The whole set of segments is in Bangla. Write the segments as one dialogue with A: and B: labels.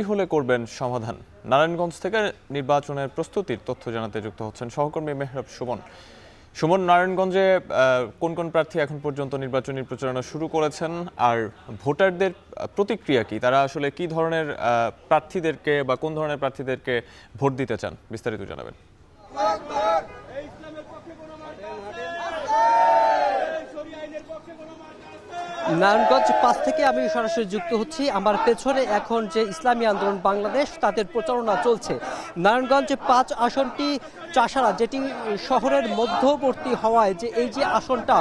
A: হলে করবেন সমাধান। নারায়ণগঞ্জ থেকে নির্বাচনের প্রস্তুতির তথ্য জানাতে যুক্ত হচ্ছেন সহকর্মী মেহরাব সুমন। সুমন, নারায়ণগঞ্জে কোন কোন প্রার্থী এখন পর্যন্ত নির্বাচনী প্রচারণা শুরু করেছেন, আর ভোটারদের প্রতিক্রিয়া কি? তারা আসলে কি ধরনের প্রার্থীদেরকে বা কোন ধরনের প্রার্থীদেরকে ভোট দিতে চান, বিস্তারিত জানাবেন।
B: নারায়ণগঞ্জ 5 থেকে আমি সরাসরি যুক্ত হচ্ছি। আমার পেছনে এখন যে ইসলামী আন্দোলন বাংলাদেশ তাদের প্রচারণা চলছে। নারায়ণগঞ্জ 5 আসনটি চাষারা, যেটি শহরের মধ্যবর্তী হওয়ায় যে এই যে আসনটা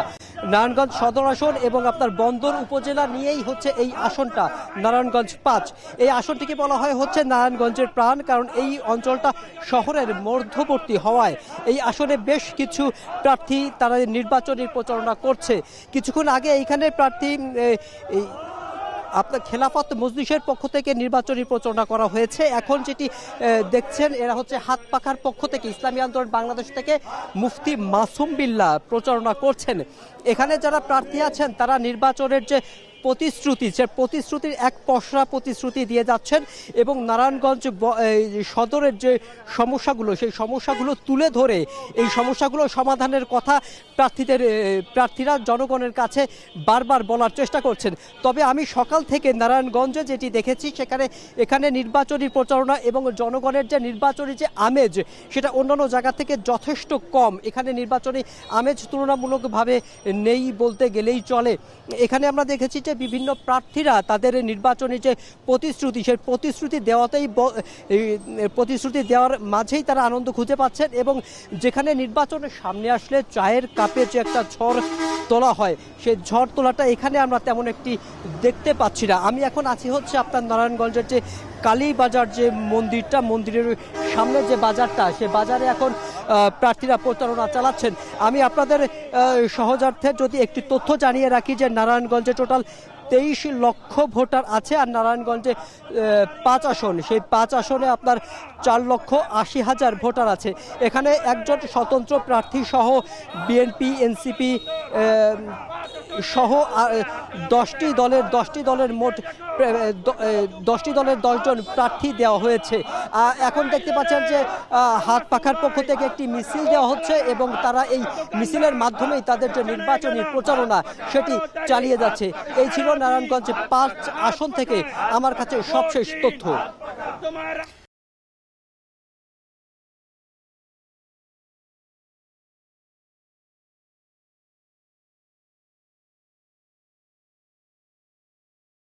B: নারায়ণগঞ্জ সদর আসন এবং আপনার বন্দর উপজেলা নিয়েই হচ্ছে এই আসনটা নারায়ণগঞ্জ 5। এই আসনটিকে বলা হয় হচ্ছে নারায়ণগঞ্জের প্রাণ, কারণ এই অঞ্চলটা শহরের মধ্যবর্তী হওয়ায় এই আসনে বেশ কিছু প্রার্থী তারা নির্বাচনী প্রচারণা করছে। কিছুক্ষণ আগে এইখানে প্রার্থী আপনার খেলাফত মজলিসের পক্ষ থেকে নির্বাচনী প্রচারণা করা হয়েছে। এখন যেটি দেখছেন এরা হচ্ছে হাত পাখার পক্ষ থেকে ইসলামী আন্দোলন বাংলাদেশ থেকে মুফতি মাসুম বিল্লাহ প্রচারণা করছেন। এখানে যারা প্রার্থী আছেন তারা নির্বাচনের যে প্রতিশ্রুতি, সে প্রতিশ্রুতির এক পসরা প্রতিশ্রুতি দিয়ে যাচ্ছেন এবং নারায়ণগঞ্জ সদরের যে সমস্যাগুলো সেই সমস্যাগুলো তুলে ধরে এই সমস্যাগুলো সমাধানের কথা প্রার্থীরা জনগণের কাছে বারবার বলার চেষ্টা করছেন। তবে আমি সকাল থেকে নারায়ণগঞ্জে যেটি দেখেছি এখানে নির্বাচনী প্রচারণা এবং জনগণের যে নির্বাচনী যে আমেজ সেটা অন্যান্য জায়গা থেকে যথেষ্ট কম। এখানে নির্বাচনী আমেজ তুলনামূলকভাবে নেই বলতে গেলেই চলে। এখানে আমরা দেখেছি যে বিভিন্ন প্রার্থীরা তাদের নির্বাচনী যে প্রতিশ্রুতি সেই প্রতিশ্রুতি দেওয়ার মাঝেই তারা আনন্দ খুঁজে পাচ্ছেন এবং যেখানে নির্বাচনের সামনে আসলে চায়ের কাপে যে একটা ঝড় তোলা হয় সেই ঝড় তোলাটা এখানে আমরা তেমন একটি দেখতে পাচ্ছি না। আমি এখন আছি হচ্ছে আপনার নারায়ণগঞ্জের যে কালীবাজার যে মন্দিরটা, মন্দিরের সামনে যে বাজারটা, সে বাজারে এখন প্রার্থীরা প্রচারণা চালাচ্ছেন। আমি আপনাদের সহজার্থে যদি একটি তথ্য জানিয়ে রাখি যে নারায়ণগঞ্জে টোটাল 23 লক্ষ ভোটার আছে, আর নারায়ণগঞ্জে 5 আসন, সেই 5 আসনে আপনার 4,80,000 ভোটার আছে। এখানে একজন স্বতন্ত্র প্রার্থী সহ বিএনপি, এনসিপি সহ 10টি দলের মোট 10টি দলের 10 জন প্রার্থী দেওয়া হয়েছে। এখন দেখতে পাচ্ছেন যে হাত পাখার পক্ষ থেকে একটি মিছিল দেওয়া হচ্ছে এবং তারা এই মিছিলের মাধ্যমেই তাদের যে নির্বাচনী প্রচারণা সেটি চালিয়ে যাচ্ছে। এই ছিল নারায়ণগঞ্জ 5 আসন থেকে আমার কাছে সবশেষ তথ্য।